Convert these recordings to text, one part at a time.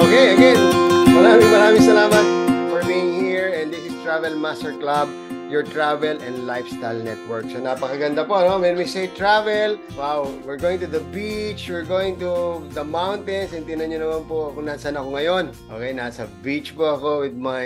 Okay, again, maraming salamat for being here, and this is Travel Master Club, your travel and lifestyle network. So napakaganda po, no? When we say travel, wow, we're going to the beach, we're going to the mountains, and tinan nyo naman po kung nasaan ako ngayon. Okay, nasa beach po ako with my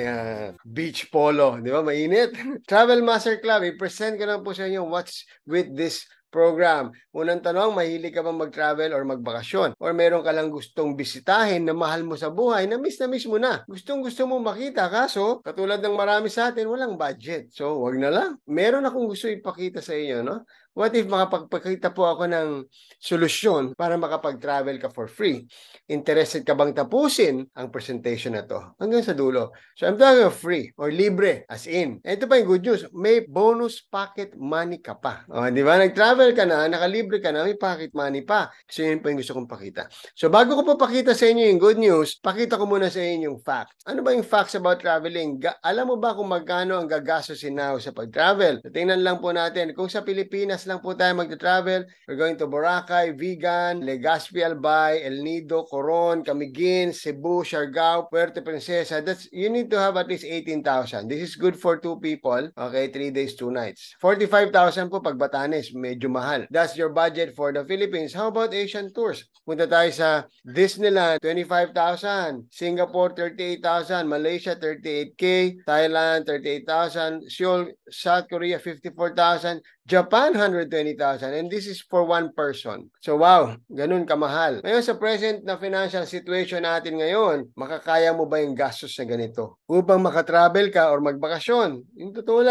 beach polo. Di ba? Mainit. Travel Master Club, i-present ko lang po sa inyo what's with this program. Unang tanong, mahilig ka bang mag-travel or magbakasyon? Or meron ka lang gustong bisitahin na mahal mo sa buhay na miss mo na. Gustong-gusto mo makita, kaso katulad ng marami sa atin, walang budget. So, wag na lang. Meron akong gusto ipakita sa inyo, no? What if makapagpakita po ako ng solusyon para makapag-travel ka for free? Interested ka bang tapusin ang presentation na to hanggang sa dulo? So, I'm talking of free or libre, as in. Ito pa yung good news, may bonus pocket money ka pa. O, di ba? Nag-travel ka na, nakalibre ka na, may pocket money pa. So, yun pa yung gusto kong pakita. So, bago ko pa pakita sa inyo yung good news, pakita ko muna sa inyo yung facts. Ano ba yung facts about traveling? Alam mo ba kung magkano ang gagastusin now sa pag-travel? So, tingnan lang po natin. Kung sa Pilipinas lang po tayo mag-travel, we're going to Boracay, Vigan, Legazpi, Albay, El Nido, Coron, Camiguin, Cebu, Siargao, Puerto Princesa. You need to have at least 18,000. This is good for 2 people. Okay, 3 days, 2 nights. 45,000 po pag Batanes, medyo mahal. That's your budget for the Philippines. How about Asian tours? Punta tayo sa Disneyland, 25,000. Singapore, 38,000. Malaysia, 38K. Thailand, 38,000. Seoul, South Korea, 54,000. Japan, 120,000. And this is for 1 person. So wow, ganun kamahal. Ngayon sa present na financial situation natin ngayon, makakaya mo ba yung gastos na ganito? Upang makatravel ka or magbakasyon? Yung totoo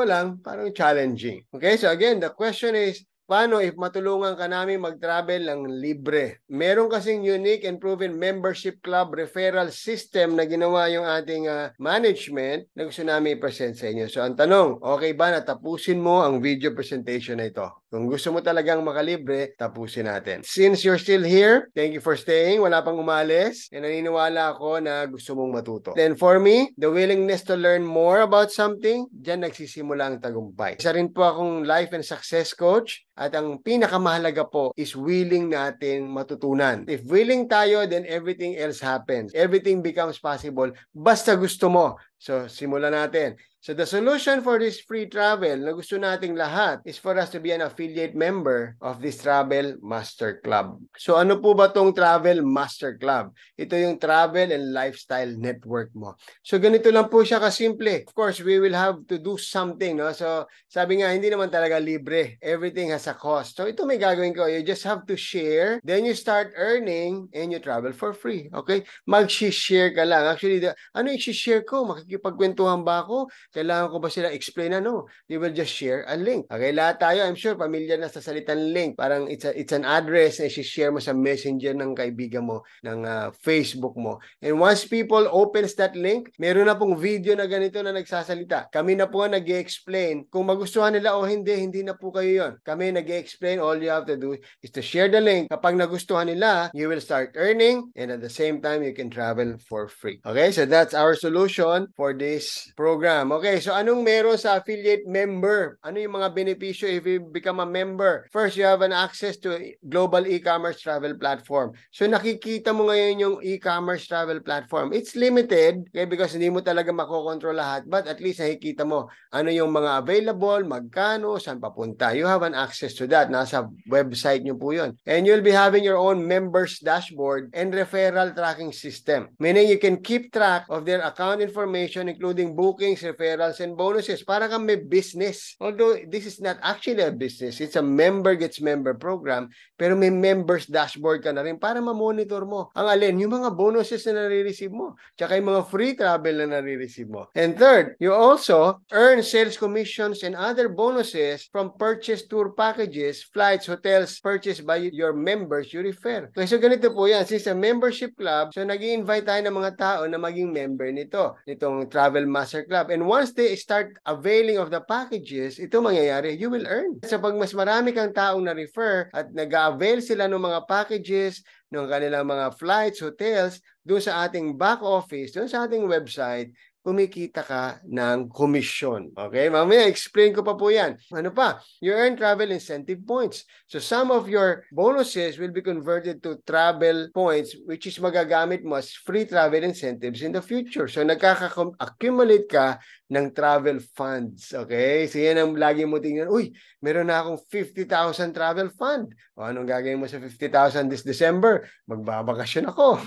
lang, parang challenging. Okay, so again, the question is, paano if matulungan ka namin mag-travel ng libre? Meron kasing unique and proven membership club referral system na ginawa yung ating management na gusto namin i-present sa inyo. So ang tanong, okay ba na tapusin mo ang video presentation na ito? Kung gusto mo talagang makalibre, tapusin natin. Since you're still here, thank you for staying. Wala pang umalis. And naniniwala ako na gusto mong matuto. Then for me, the willingness to learn more about something, dyan nagsisimula ang tagumpay. Isa rin po akong life and success coach. At ang pinakamahalaga po is willing natin matutunan. If willing tayo, then everything else happens. Everything becomes possible. Basta gusto mo. So, simulan natin. So, the solution for this free travel na gusto nating lahat is for us to be an affiliate member of this Travel Master Club. So, ano po ba tong Travel Master Club? Ito yung travel and lifestyle network mo. So, ganito lang po siya kasimple. Of course, we will have to do something, no? So, sabi nga, hindi naman talaga libre. Everything has a cost. So, ito may gagawin ko. You just have to share. Then, you start earning and you travel for free. Okay? Mag-share ka lang. Actually, ano yung share ko? Makikipagkwentuhan ba ako? Kailangan ko ba sila explain? Ano? They will just share a link. Okay, lahat tayo, I'm sure, pamilyar na sa salitang link. Parang it's an address na i-share mo sa messenger ng kaibigan mo, ng Facebook mo. And once people opens that link, meron na pong video na ganito na nagsasalita. Kami na po nag-i-explain. Kung magustuhan nila o hindi na po kayo yon. Kami nag-i-explain. All you have to do is to share the link. Kapag nagustuhan nila, you will start earning, and at the same time, you can travel for free. Okay, so that's our solution for this program. Okay, so anong meron sa affiliate member? Ano yung mga benepisyo if you become a member? First, you have an access to global e-commerce travel platform. So nakikita mo ngayon yung e-commerce travel platform. It's limited, okay, because hindi mo talaga makokontrol lahat, but at least nakikita mo ano yung mga available, magkano, saan papunta. You have an access to that. Nasa website nyo po yun. And you'll be having your own members dashboard and referral tracking system. Meaning you can keep track of their account information, including bookings, referrals, and bonuses. Para kang may business. Although this is not actually a business, it's a member gets member program, pero may members dashboard ka na rin para ma-monitor mo ang alin, yung mga bonuses na nare-receive mo, tsaka yung mga free travel na nare-receive mo. And third, you also earn sales commissions and other bonuses from purchased tour packages, flights, hotels purchased by your members you refer. Okay, so ganito po yan. Since a membership club, so nag-i-invite tayo ng mga tao na maging member nitong Travel Master Club. And once they start availing of the packages, ito mangyayari, you will earn. So pag mas marami kang taong na-refer at nag-avail sila ng mga packages, ng kanilang mga flights, hotels, doon sa ating back office, doon sa ating website, kumikita ka ng komisyon. Okay? Mamaya, explain ko pa po yan. Ano pa? You earn travel incentive points. So some of your bonuses will be converted to travel points which is magagamit mo as free travel incentives in the future. So nagkaka-accumulate ka ng travel funds. Okay? So yan ang lagi mo tingnan. Uy, meron na akong 50,000 travel fund. O anong gagawin mo sa 50,000 this December? Magbabakasyon ako.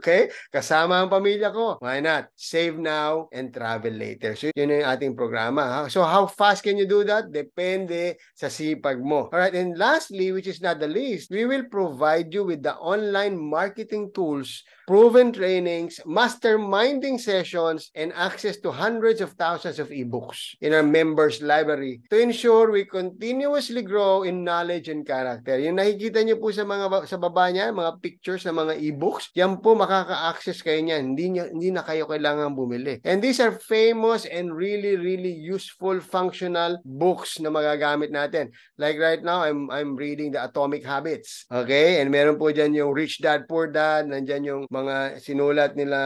Okay? Kasama ang pamilya ko. Why not? Save now and travel later. So yun yung ating programa. Ha? So how fast can you do that? Depende sa sipag mo. Alright, and lastly, which is not the least, we will provide you with the online marketing tools, proven trainings, masterminding sessions, and access to hundreds of thousands of ebooks in our members library to ensure we continuously grow in knowledge and character. Yung nakikita nyo po sa baba niya, mga pictures ng mga ebooks, yan po makaka-access kayo niyan. Hindi na kayo kailangan bumili. And these are famous and really, really useful, functional books na magagamit natin. Like right now, I'm reading The Atomic Habits. Okay? And meron po dyan yung Rich Dad, Poor Dad. Nandyan yung mga sinulat nila,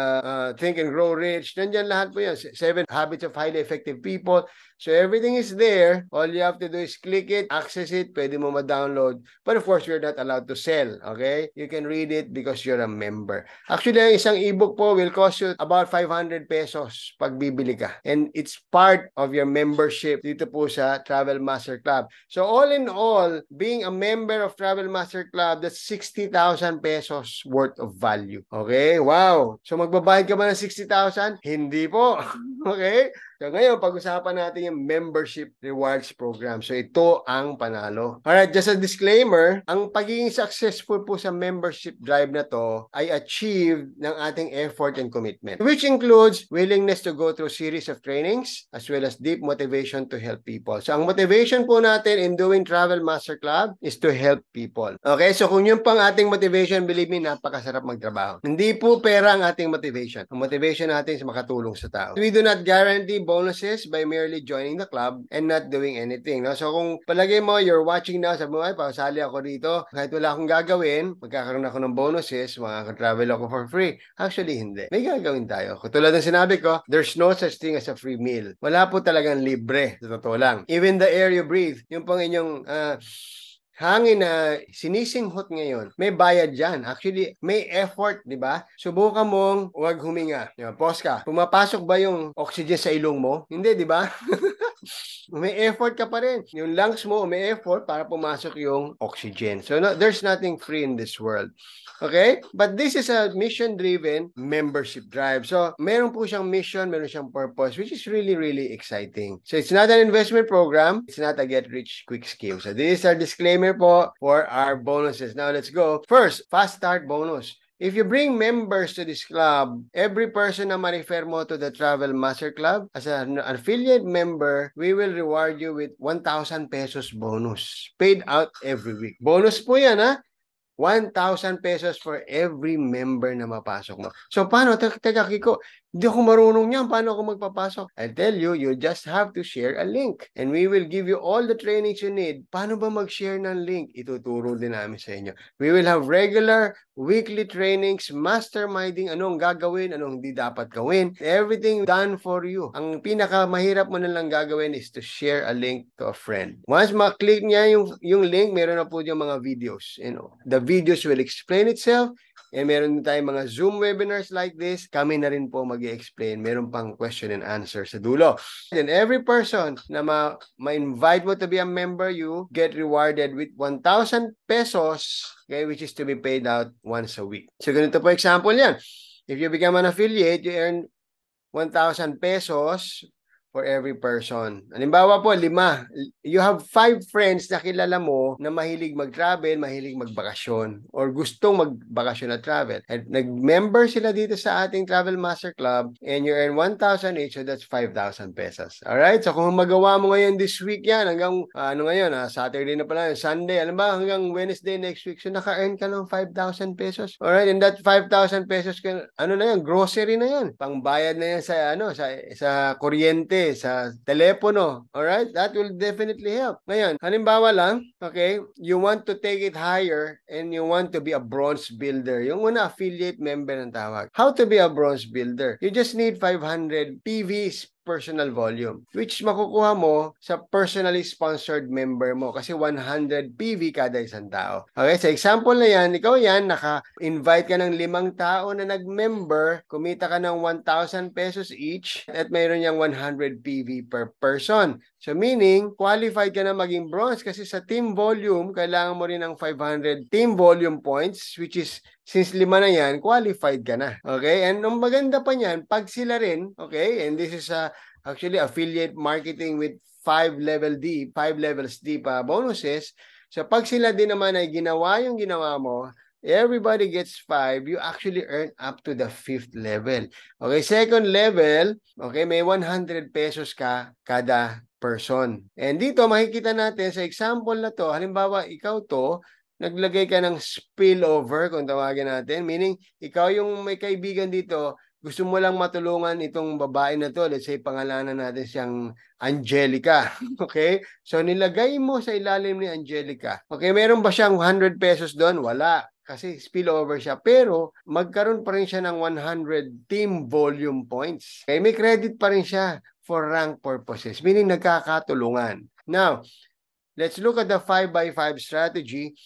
Think and Grow Rich. Nandyan lahat po yan. 7 Habits of Highly Effective People. So everything is there. All you have to do is click it, access it, pwede mo ma-download. But of course, you're not allowed to sell. Okay? You can read it because you're a member. Actually, ang isang ebook po will cost you about 500 pesos pag bibili ka. And it's part of your membership dito po sa Travel Master Club. So all in all, being a member of Travel Master Club, that's 60,000 pesos worth of value. Okay? Wow! So magbabayad ka ba ng 60,000? Hindi po. Okay? So ngayon, pag-usapan natin yung membership rewards program. So ito ang panalo. Alright, just a disclaimer, ang pagiging successful po sa membership drive na to ay achieved ng ating effort and commitment, which includes willingness to go through series of trainings as well as deep motivation to help people. So ang motivation po natin in doing Travel Master Club is to help people. Okay, so kung yun pang ating motivation, believe me, napakasarap magtrabaho. Hindi po pera ang ating motivation. Ang motivation natin is makatulong sa tao. We do not guarantee bonuses by merely joining the club and not doing anything. No? So kung palagay mo, you're watching now, sabi mo, ay, pasali ako dito, kahit wala akong gagawin, magkakaroon ako ng bonuses, makaka-travel ako for free. Actually, hindi. May gagawin tayo. Katulad ng sinabi ko, there's no such thing as a free meal. Wala po talagang libre. Sa totoo lang. Even the air you breathe, yung pang inyong hangin na sinisinghot ngayon, may bayad dyan. Actually, may effort, di ba? Subukan mong huwag huminga. Pause ka. Pumapasok ba yung oxygen sa ilong mo? Hindi, di ba? May effort ka pa rin. Yung lungs mo, may effort para pumasok yung oxygen. So, no, there's nothing free in this world. Okay? But this is a mission-driven membership drive. So, meron po siyang mission, meron siyang purpose, which is really, really exciting. So, it's not an investment program. It's not a get-rich-quick scheme. So, this is our disclaimer po for our bonuses. Now, let's go. First, fast start bonus. If you bring members to this club, every person na ma-refer mo to the Travel Master Club, as an affiliate member, we will reward you with 1,000 pesos bonus. Paid out every week. Bonus po yan, ha? 1,000 pesos for every member na mapasok mo. So, paano? Teka, Kiko, hindi ako marunong yan. Paano ako magpapasok? I'll tell you, you just have to share a link. And we will give you all the trainings you need. Paano ba mag-share ng link? Ituturo din namin sa inyo. We will have regular weekly trainings, masterminding, anong gagawin, anong hindi dapat gawin. Everything done for you. Ang pinakamahirap mo na lang gagawin is to share a link to a friend. Once ma-click niya yung link, meron na po yung mga videos. You know, the videos will explain itself. And meron tayong mga Zoom webinars like this. Kami na rin po mag-i-explain. Meron pang question and answer sa dulo. And every person na ma-invite mo to be a member, you get rewarded with 1,000 pesos, okay, which is to be paid out once a week. So ganito po example yan. If you become an affiliate, you earn 1,000 pesos for every person. Halimbawa po, 5. You have 5 friends na kilala mo na mahilig mag-travel, mahilig magbakasyon, or gustong magbakasyon at travel. At nag-member sila dito sa ating Travel Master Club and you earn 1,000 each, so that's 5,000 pesos. Alright? So kung magawa mo ngayon this week yan, hanggang, Saturday na pala, Sunday, alam ba, hanggang Wednesday next week, so naka-earn ka ng 5,000 pesos. Alright? And that 5,000 pesos, grocery na yan. Pangbayad na yan sa kuryente, okay, sa telepono. Alright? That will definitely help. Ngayon, halimbawa lang, okay, you want to take it higher and you want to be a bronze builder. Yung una, affiliate member ng tawag. How to be a bronze builder? You just need 500 PVs personal volume, which makukuha mo sa personally sponsored member mo kasi 100 PV kada isang tao. Okay, sa example na yan, ikaw yan, naka-invite ka ng 5 tao na nag-member, kumita ka ng 1,000 pesos each at mayroon niyang 100 PV per person. So meaning, qualified ka na maging bronze kasi sa team volume, kailangan mo rin ng 500 team volume points, which is since 5 na yan, qualified ka na. Okay? And ang maganda pa niyan, pag sila rin, okay, and this is actually affiliate marketing with 5 levels D pa bonuses. So pag sila din naman ay ginawa yung ginawa mo, everybody gets 5, you actually earn up to the 5th level. Okay, second level, okay, may 100 pesos ka kada person. And dito makikita natin sa example na to, halimbawa ikaw to, naglagay ka ng spillover, kung tawagin natin, meaning ikaw yung may kaibigan dito, gusto mo lang matulungan itong babae na to, let's say pangalanan natin siyang Angelica, okay? So nilagay mo sa ilalim ni Angelica. Okay, meron ba siyang 100 pesos doon? Wala, kasi spillover siya. Pero magkaroon pa rin siya ng 100 team volume points. Okay, may credit pa rin siya for rank purposes, meaning nagkakatulungan. Now, let's look at the 5x5 strategy.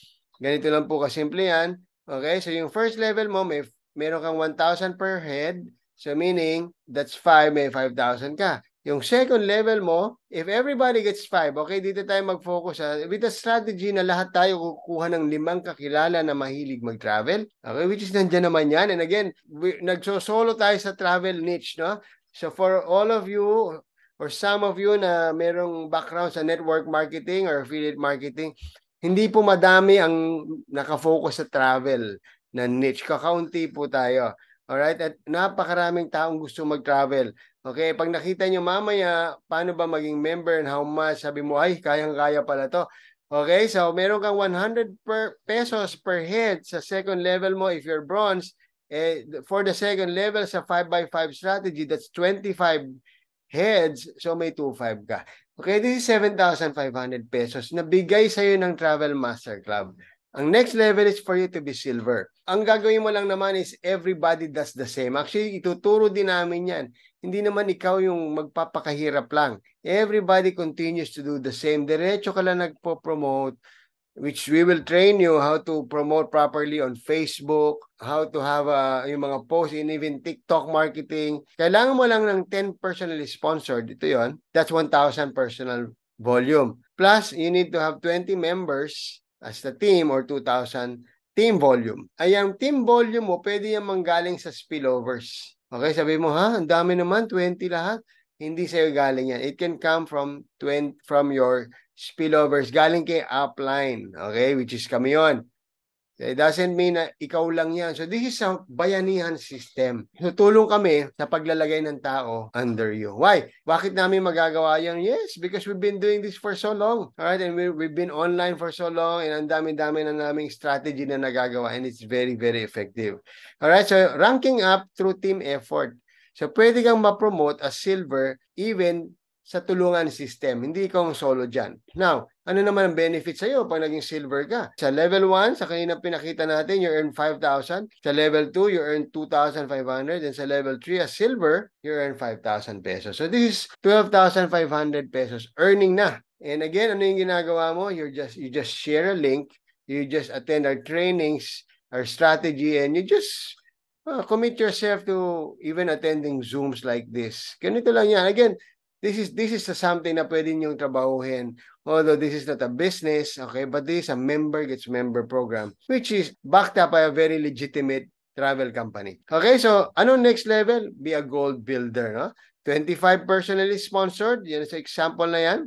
Ganito lang po kasimple yan. Okay, so yung first level mo, meron kang 1,000 per head. So meaning, that's 5, may 5,000 ka. Yung second level mo, if everybody gets 5, okay, dito tayo mag-focus with a strategy na lahat tayo kukuha ng 5 kakilala na mahilig mag-travel. Okay, which is nandyan naman yan. And again, nagsosolo tayo sa travel niche, no? So for all of you, or some of you na merong background sa network marketing or affiliate marketing, hindi po madami ang nakafocus sa travel na niche. Kakaunti po tayo. Alright? At napakaraming taong gusto mag-travel. Okay? Pag nakita nyo mamaya, paano ba maging member and how much, sabi mo, ay, kayang-kaya pala to. Okay? So, meron kang 100 pesos per head sa second level mo if you're bronze. For the second level sa 5x5 strategy, that's 25 heads. So, may 2,500 ka. Okay, this is 7,500 pesos na bigay sa'yo ng Travel Master Club. Ang next level is for you to be silver. Ang gagawin mo lang naman is everybody does the same. Actually, ituturo din namin yan. Hindi naman ikaw yung magpapakahirap lang. Everybody continues to do the same. Diretso ka lang nagpo-promote, which we will train you how to promote properly on Facebook, how to have yung mga posts in even TikTok marketing. Kailangan mo lang ng 10 personally sponsored. Ito yon. That's 1,000 personal volume. Plus, you need to have 20 members as the team or 2,000 team volume. Ay, ang team volume mo, pwede yung manggaling sa spillovers. Okay, sabi mo, ha? Ang dami naman, 20 lahat. Hindi sa'yo galing yan. It can come from your spillovers, galing kay upline, okay, which is kami yun. It doesn't mean na ikaw lang yan. So this is a bayanihan system. Tutulong kami sa paglalagay ng tao under you. Why? Bakit namin magagawa yan? Yes, because we've been doing this for so long. Alright, and we've been online for so long and ang dami-dami na naming strategy na nagagawa and it's very, very effective. Alright, so ranking up through team effort. So pwede kang ma-promote as silver even sa tulungan system. Hindi ikaw solo dyan. Now, ano naman ang benefit sa'yo pag naging silver ka? Sa level 1, sa kanina pinakita natin, you earn 5,000. Sa level 2, you earn 2,500. And sa level 3, as silver, you earn 5,000 pesos. So this is 12,500 pesos earning na. And again, ano yung ginagawa mo? You just share a link. You just attend our trainings, our strategy, and you just commit yourself to even attending Zooms like this. Ganito lang yan. Again, this is something na pwede niyong trabahuhin. Although this is not a business, okay, but this is a member gets member program, which is backed up by a very legitimate travel company. Okay, so ano next level? Be a gold builder, no? 25 personally sponsored, yan sa example na yan.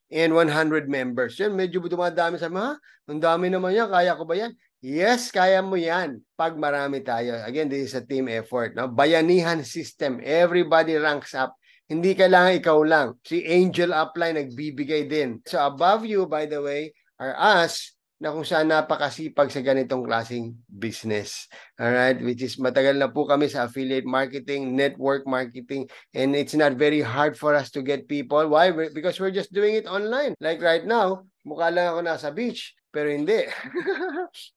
And 100 members. Yan, medyo dumadami sa mga, ang dami naman yan, kaya ko ba yan? Yes, kaya mo yan pag marami tayo. Again, this is a team effort. No? Bayanihan system. Everybody ranks up. Hindi kailangan ikaw lang. Si Angel Upline nagbibigay din. So above you, by the way, are us na kung saan napakasipag sa ganitong klaseng business. Alright, which is matagal na po kami sa affiliate marketing, network marketing, and it's not very hard for us to get people. Why? Because we're just doing it online. Like right now, mukha lang ako nasa beach, pero hindi.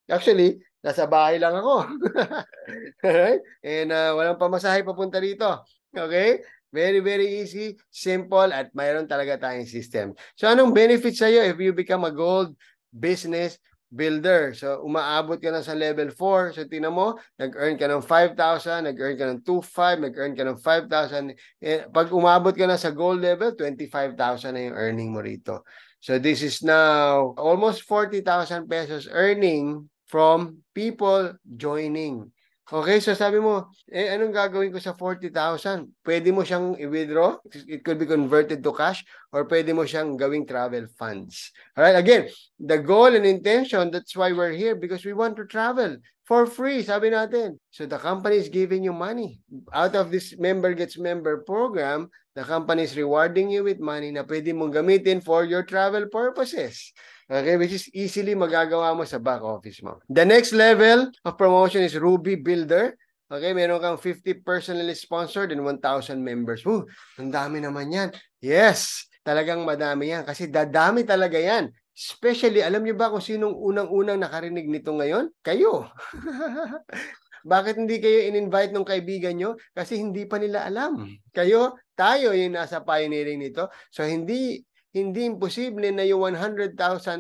Actually, nasa bahay lang ako. Alright? And walang pamasahe papunta rito. Okay? Very, very easy, simple, at mayroon talaga tayong system. So, anong benefit sa'yo if you become a gold business builder? So, umaabot ka na sa level 4. So, tingnan mo, nag-earn ka ng 5,000, nag-earn ka ng 2,500, nag-earn ka ng 5,000. Pag umabot ka na sa gold level, 25,000 na yung earning mo rito. So, this is now almost 40,000 pesos earning from people joining. Okay, so sabi mo, anong gagawin ko sa 40,000? Pwede mo siyang i-withdraw. It could be converted to cash, or pwede mo siyang gawing travel funds. Alright, again, the goal and intention, that's why we're here, because we want to travel for free, sabi natin. So the company is giving you money. Out of this member gets member program, the company is rewarding you with money na pwede mong gamitin for your travel purposes. Okay, which is easily magagawa mo sa back office mo. The next level of promotion is Ruby Builder. Okay, meron kang 50 personally sponsored and 1,000 members. Ang dami naman yan. Yes, talagang madami yan kasi dadami talaga yan. Especially, alam niyo ba kung sinong unang-unang nakarinig nito ngayon? Kayo. Bakit hindi kayo in-invite ng kaibigan nyo? Kasi hindi pa nila alam. Kayo, tayo yung nasa pioneering nito. So, hindi imposible na yung 100,000,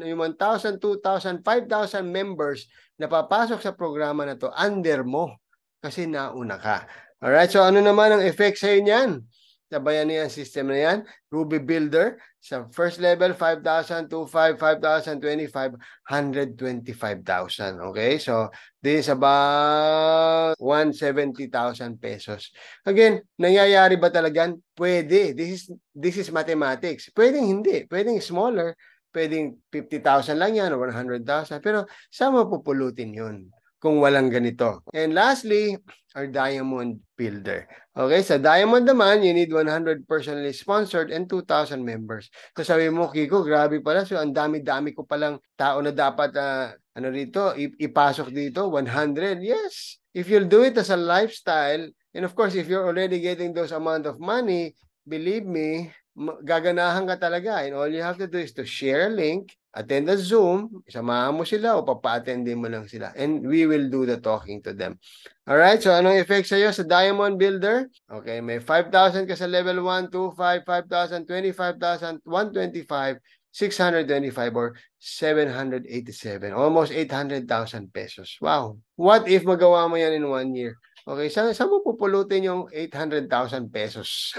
yung 1,000, 2,000, 5,000 members na papasok sa programa na to under mo kasi nauna ka. Alright, so ano naman ang effect sa'yo niyan? Sabayan niya ang system na yan. Ruby Builder, sa first level, 5,000, 2,500, 5,000, 25,000, 125,000. Okay, so this is about 170,000 pesos. Again, nangyayari ba talaga? Pwede. This is mathematics. Pwedeng hindi. Pwedeng smaller. Pwedeng 50,000 lang yan o 100,000. Pero saan mo pupulutin yun kung walang ganito? And lastly, our Diamond Builder. Okay, sa Diamond naman, you need 100 personally sponsored and 2,000 members. So sabi mo, Kiko, grabe pala. So ang dami-dami ko palang tao na dapat ipasok dito, 100. Yes, if you'll do it as a lifestyle, and of course, if you're already getting those amount of money, believe me, gaganahan ka talaga. And all you have to do is to share a link, attend a Zoom, samahan mo sila o papa-attendin mo lang sila. And we will do the talking to them. Alright, so anong effect sa'yo sa Diamond Builder? Okay, may 5,000 ka sa level 1, 2, 5, 5,000, 25,000, 125, 625 or 787. Almost 800,000 pesos. Wow. What if magawa mo yan in 1 year? Okay, saan mo pupulutin yung 800,000 pesos?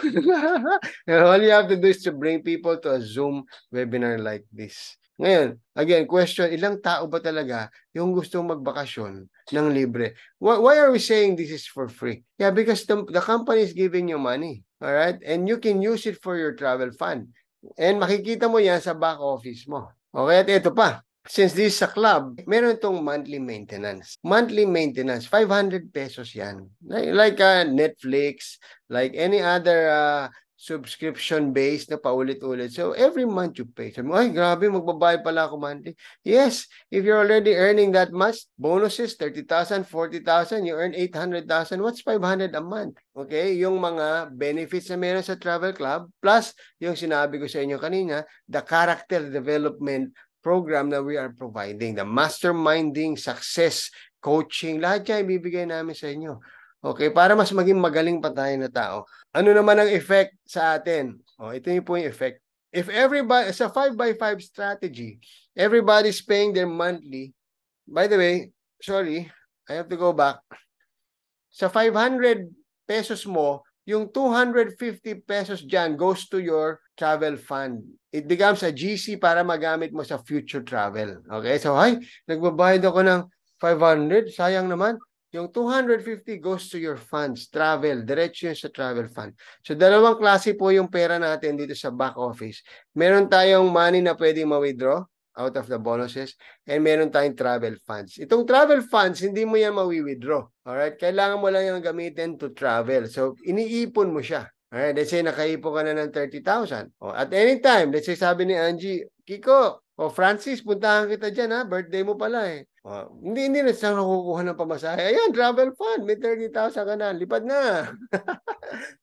All you have to do is to bring people to a Zoom webinar like this. Ngayon, again, question, ilang tao ba talaga yung gustong magbakasyon ng libre? Why are we saying this is for free? Yeah, because the company is giving you money. All right? And you can use it for your travel fund. And makikita mo yan sa back office mo. Okay, at ito pa. Since this is a club, meron itong monthly maintenance. Monthly maintenance, 500 pesos yan. Like Netflix, like any other subscription-based na paulit-ulit. So, every month you pay. So, ay, grabe, magbabayad pala ako monthly. Yes, if you're already earning that much, bonuses, 30,000, 40,000, you earn 800,000, what's 500 a month? Okay, yung mga benefits na meron sa travel club, plus yung sinabi ko sa inyo kanina, the character development program that we are providing, the masterminding, success, coaching, lahat yan ibibigay namin sa inyo. Okay, para mas maging magaling pa tayo na tao. Ano naman ang effect sa atin? Ito yung po yung effect. If everybody, sa 5x5 strategy, everybody's paying their monthly. By the way, sorry, I have to go back. Sa 500 pesos mo, yung 250 pesos dyan goes to your travel fund. It becomes a GC para magamit mo sa future travel. Okay, so nagbabayad ako ng 500, sayang naman. Yung 250 goes to your funds, travel, diretso yun sa travel fund. So, dalawang klase po yung pera natin dito sa back office. Meron tayong money na pwedeng ma-withdraw out of the bonuses, and meron tayong travel funds. Itong travel funds, hindi mo yan ma-withdraw. Alright? Kailangan mo lang yung gamitin to travel. So, iniipon mo siya. Alright? Let's say, nakaipon ka na ng 30,000. At any time, let's say, sabi ni Angie, Kiko, O Francis, puntahan kita dyan ha. Birthday mo pala eh. Hindi na siyang nakukuha ng pamasahe. Ayan, travel fund. May 30,000 ka na. Lipad na.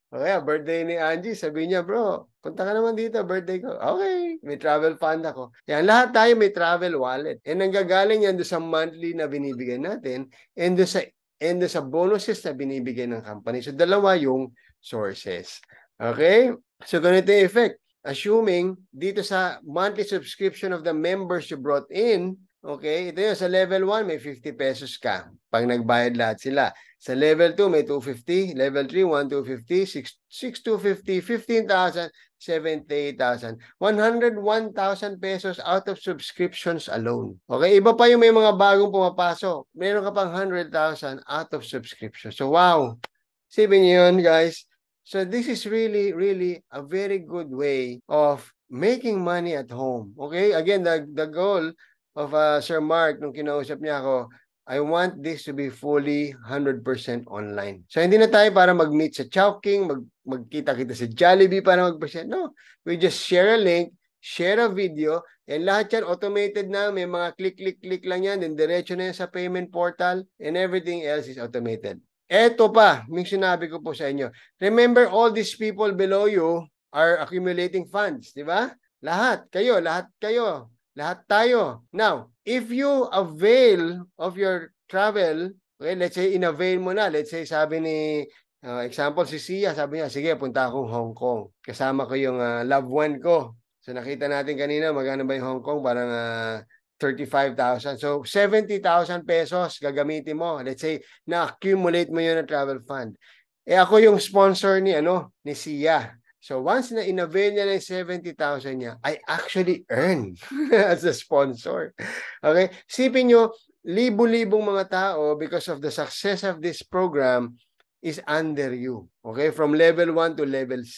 O kaya, birthday ni Angie, sabi niya, bro, punta ka naman dito, birthday ko. Okay, may travel fund ako. Yan, lahat tayo may travel wallet. And nanggagaling yan doon sa monthly na binibigay natin and doon sa bonuses na binibigay ng company. So, dalawa yung sources. Okay? So, ganito yung effect. Assuming dito sa monthly subscription of the members you brought in, okay, ito yun, sa level 1 may 50 pesos ka pag nagbayad lahat sila. Sa level 2 may 250, level 3 1,250, 6,250, 15,000, 78,000, 101,000 pesos out of subscriptions alone. Okay, iba pa yung may mga bagong pumapasok. Meron ka pang 100,000 out of subscription. So wow, sipin niyo yun guys. So this is really, really a very good way of making money at home. Okay? Again, the goal of Sir Mark, nung kinausap niya ako, I want this to be fully 100% online. So hindi na tayo para mag-meet sa Chowking, magkita-kita sa Jollibee para mag-present. No, we just share a link, share a video, and lahat yan automated na. May mga click lang yan, then diretso na yan sa payment portal, and everything else is automated. Eto pa, may sinabi ko po sa inyo. Remember, all these people below you are accumulating funds, di ba? Lahat kayo, lahat tayo. Now, if you avail of your travel, okay, let's say in-avail mo na, let's say sabi ni, example si Sia, sabi niya, sige, punta akong Hong Kong. Kasama ko yung loved one ko. So nakita natin kanina, magkano ba yung Hong Kong? Parang 35,000. So, 70,000 pesos gagamitin mo. Let's say, na-accumulate mo yun na travel fund. Eh, ako yung sponsor ni Sia. So, once na in-avail niya ng 70,000 niya, I actually earn as a sponsor. Okay? Sipin nyo, libo-libong mga tao, because of the success of this program, is under you. Okay? From level 1 to level 6.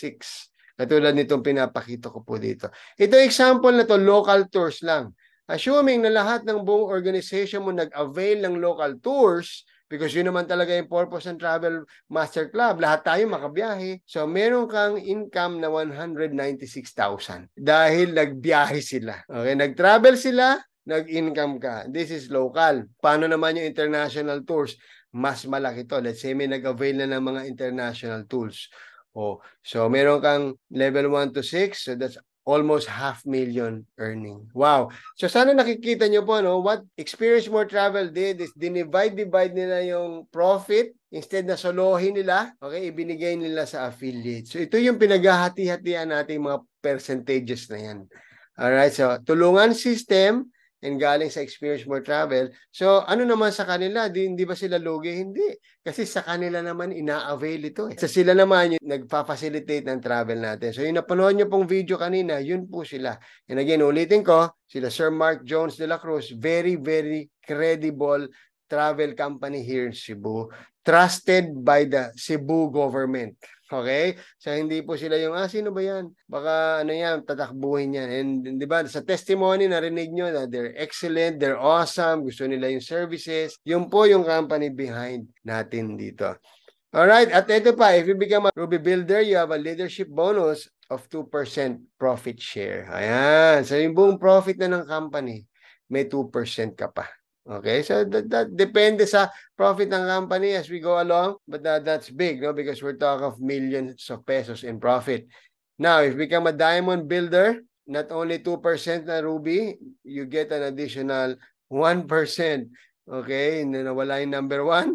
Katulad nitong pinapakita ko po dito. Ito example na to, local tours lang. Assuming na lahat ng buong organization mo nag-avail ng local tours, because yun naman talaga yung purpose ng Travel Master Club, lahat tayo makabiyahe. So, meron kang income na 196,000 dahil nagbiyahe sila. Okay, nag-travel sila, nag-income ka. This is local. Paano naman yung international tours? Mas malaki to. Let's say may nag-avail na ng mga international tours. Oh, so meron kang level 1 to 6, so that's almost 500,000 earning. Wow. So sana nakikita nyo po, no, what Experience More Travel did is divide nila yung profit instead na solohin nila, okay, ibinigay nila sa affiliate. So ito yung pinaghahati-hatian nating mga percentages na yan. Alright, so tulungan system and galing sa Experience More Travel. So, ano naman sa kanila? Hindi ba sila lugi? Hindi. Kasi sa kanila naman ina-avail ito. Sa sila naman yung nagpa-facilitate ng travel natin. So, yung napanood nyo pong video kanina, yun po sila. And again, ulitin ko, sila Sir Mark Jones de la Cruz, very, very credible travel company here in Cebu. Trusted by the Cebu government. Okay? So, hindi po sila yung, sino ba yan? Baka, yan, tatakbuhin yan. And, di ba, sa testimony, narinig nyo na they're excellent, they're awesome, gusto nila yung services. Yun po yung company behind natin dito. Alright, at ito pa, if you become a Ruby Builder, you have a leadership bonus of 2% profit share. Ayan. So, yung buong profit na ng company, may 2% ka pa. Okay, so that depende sa profit ng company as we go along, but that's big, no? Because we're talking of millions of pesos in profit. Now, if you become a diamond builder, not only 2% na Ruby, you get an additional 1%. Okay, nawala yung number 1.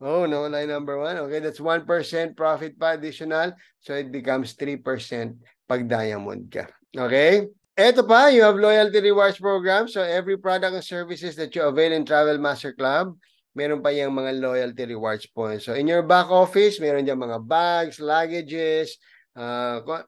Oh, nawala yung number 1. Okay, that's 1% profit pa additional, so it becomes 3% pag diamond ka. Okay? Ito pa, you have loyalty rewards program. So every product and services that you avail in Travel Master Club, meron pa yung mga loyalty rewards points. So in your back office, meron dyan mga bags, luggages,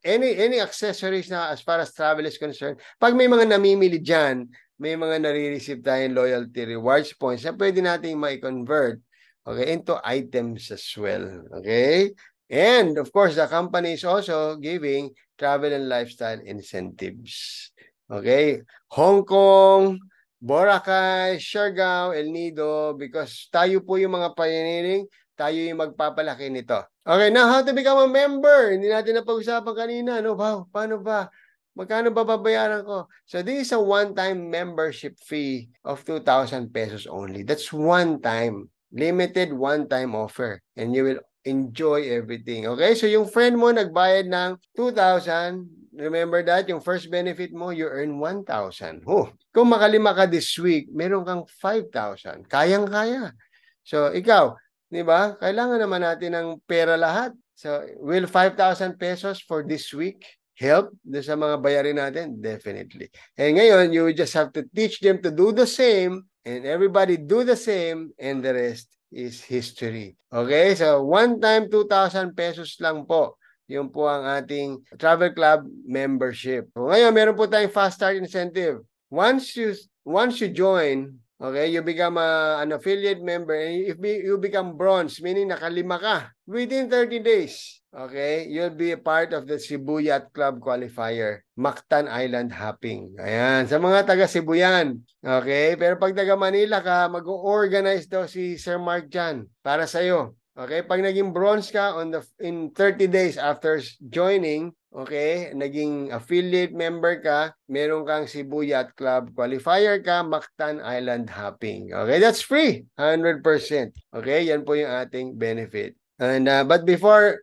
any accessories na as far as travel is concerned. Pag may mga namimili dyan, may mga nare-receive tayong loyalty rewards points na pwede natin ma-convert, okay, into items as well. Okay? And of course, the company is also giving travel and lifestyle incentives. Okay? Hong Kong, Boracay, Siargao, El Nido, because tayo po yung mga pioneering, tayo yung magpapalaki nito. Okay, now how to become a member? Hindi natin napag-usapan kanina, no? Wow, paano ba? Magkano ba babayaran ko? So this is a one-time membership fee of 2,000 pesos only. That's one time. Limited one-time offer. And you will enjoy everything. Okay? So yung friend mo nagbayad ng 2,000. Remember that? Yung first benefit mo, you earn 1,000. Oh, kung makalima ka this week, meron kang 5,000. Kayang-kaya. So ikaw, di ba? Kailangan naman natin ng pera lahat. So will 5,000 pesos for this week help sa mga bayarin natin? Definitely. And ngayon, you just have to teach them to do the same and everybody do the same and the rest is history. Okay? So one time 2,000 pesos lang po. Yun po ang ating Travel Club membership. So, ngayon, meron po tayong fast start incentive. Once you join, okay, you become an affiliate member, and if you become bronze, meaning nakalima ka, within 30 days, okay, you'll be a part of the Cebu Yacht Club qualifier, Mactan Island Hopping. Ayan, sa mga taga Cebu yan. Okay, pero pag taga Manila ka, mag-organize daw si Sir Mark dyan para sa'yo. Okay, pag naging bronze ka in 30 days after joining, okay, naging affiliate member ka, meron kang Cebu Yacht Club qualifier ka, Mactan Island Hopping. Okay, that's free, 100%. Okay, yan po yung ating benefit. And but before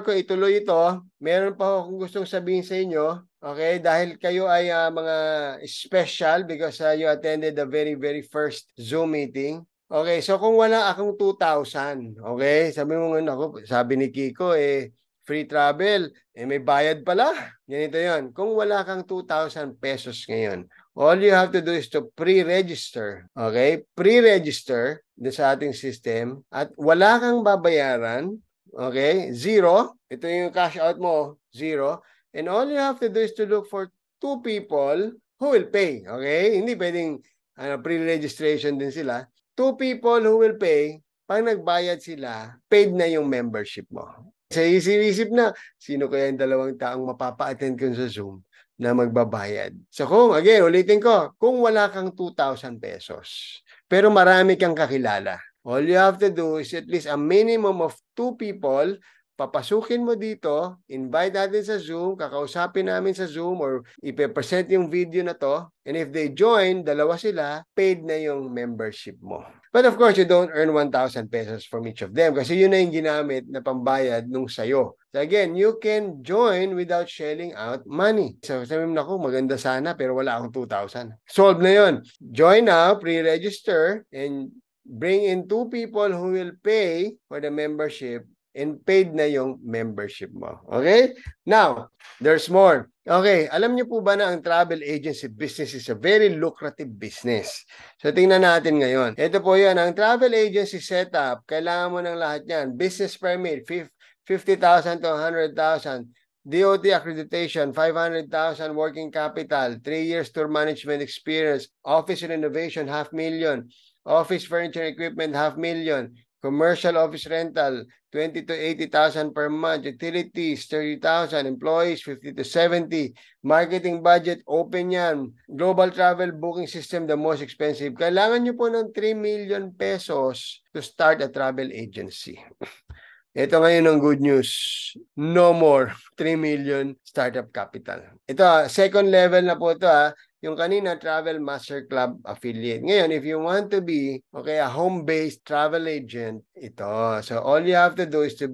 ko ituloy ito, meron pa akong gustong sabihin sa inyo. Okay, dahil kayo ay mga special because you attended the very first Zoom meeting. Okay, so kung wala akong 2,000, okay, sabi ni Kiko, free travel, may bayad pala. Ganito yon. Kung wala kang 2,000 pesos ngayon, all you have to do is to pre-register. Okay, pre-register sa ating system at wala kang babayaran. Okay, zero. Ito yung cash out mo, zero. And all you have to do is to look for 2 people who will pay. Okay, hindi pwedeng pre-registration din sila. 2 people who will pay, pag nagbayad sila, paid na yung membership mo. Sa isip na, sino kaya yung 2 taong mapapa-attend ko sa Zoom na magbabayad? So ulitin ko, kung wala kang 2,000 pesos, pero marami kang kakilala, all you have to do is at least a minimum of 2 people, papasukin mo dito, invite natin sa Zoom, kakausapin namin sa Zoom or ipe-present yung video na to, and if they join, 2 sila, paid na yung membership mo. But of course, you don't earn 1,000 pesos from each of them kasi yun na yung ginamit na pambayad nung sayo. So again, you can join without shelling out money. So sabi mo, naku, maganda sana pero wala akong 2,000. Solve na yun. Join now, pre-register, and bring in 2 people who will pay for the membership and paid na yung membership mo. Okay? Now, there's more. Okay, alam niyo po ba na ang travel agency business is a very lucrative business? So, tingnan natin ngayon. Ito po yan, ang travel agency setup, kailangan mo ng lahat yan. Business permit, 50,000 to 100,000. DOT accreditation, 500,000 working capital, 3 years tour management experience, office renovation, 500,000, office furniture equipment, 500,000, commercial office rental, 20 to 80,000 per month. Utilities, 30,000. Employees, 50 to 70. Marketing budget, open yan. Global travel booking system, the most expensive. Kailangan nyo po ng 3 million pesos to start a travel agency. Ito ngayon ang good news. No more 3 million startup capital. Ito, second level na po ito yung kanina Travel Master Club affiliate. Ngayon, if you want to be a home-based travel agent, ito. So all you have to do is to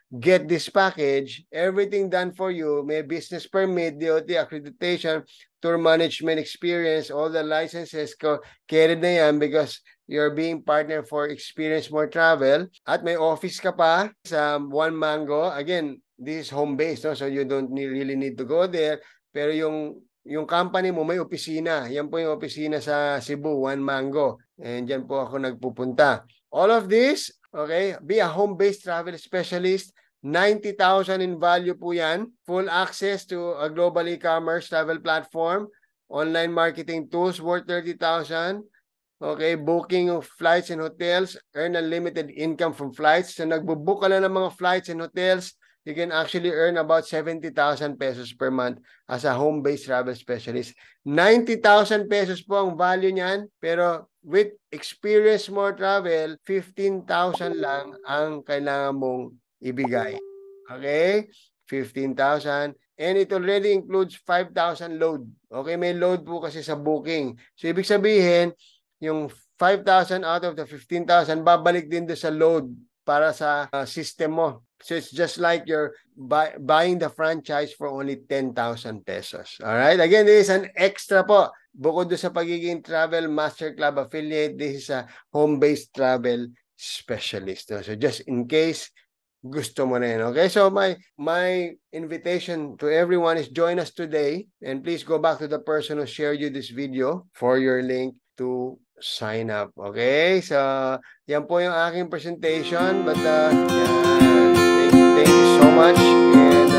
get this package, everything done for you, may business permit, DOT accreditation, tour management experience, all the licenses carried na yan because you're being partner for Experience More Travel at may office ka pa sa One Mango. Again, this is home-based, no? So you don't really need to go there. Pero yung company mo may opisina. Yan po yung opisina sa Cebu, One Mango. And dyan po ako nagpupunta. All of this, okay, be a home-based travel specialist. 90,000 in value po yan. Full access to a global e-commerce travel platform. Online marketing tools worth 30,000. Okay, booking of flights and hotels. Earn unlimited income from flights. So nagbubook ka lang ng mga flights and hotels, you can actually earn about 70,000 pesos per month as a home-based travel specialist. 90,000 pesos po ang value niyan, pero with Experience More Travel, 15,000 lang ang kailangan mong ibigay. Okay? 15,000. And it already includes 5,000 load. Okay, may load po kasi sa booking. So, ibig sabihin, yung 5,000 out of the 15,000, babalik din doon sa load para sa system mo. So, it's just like you're buying the franchise for only 10,000 pesos. Alright? Again, this is an extra po. Bukod doon sa pagiging Travel Master Club affiliate, this is a home-based travel specialist. So, just in case gusto mo na yun. Okay, so my invitation to everyone is join us today, and please go back to the person who shared you this video for your link to sign up. Okay, so yan po yung aking presentation, but yeah, thank you so much, and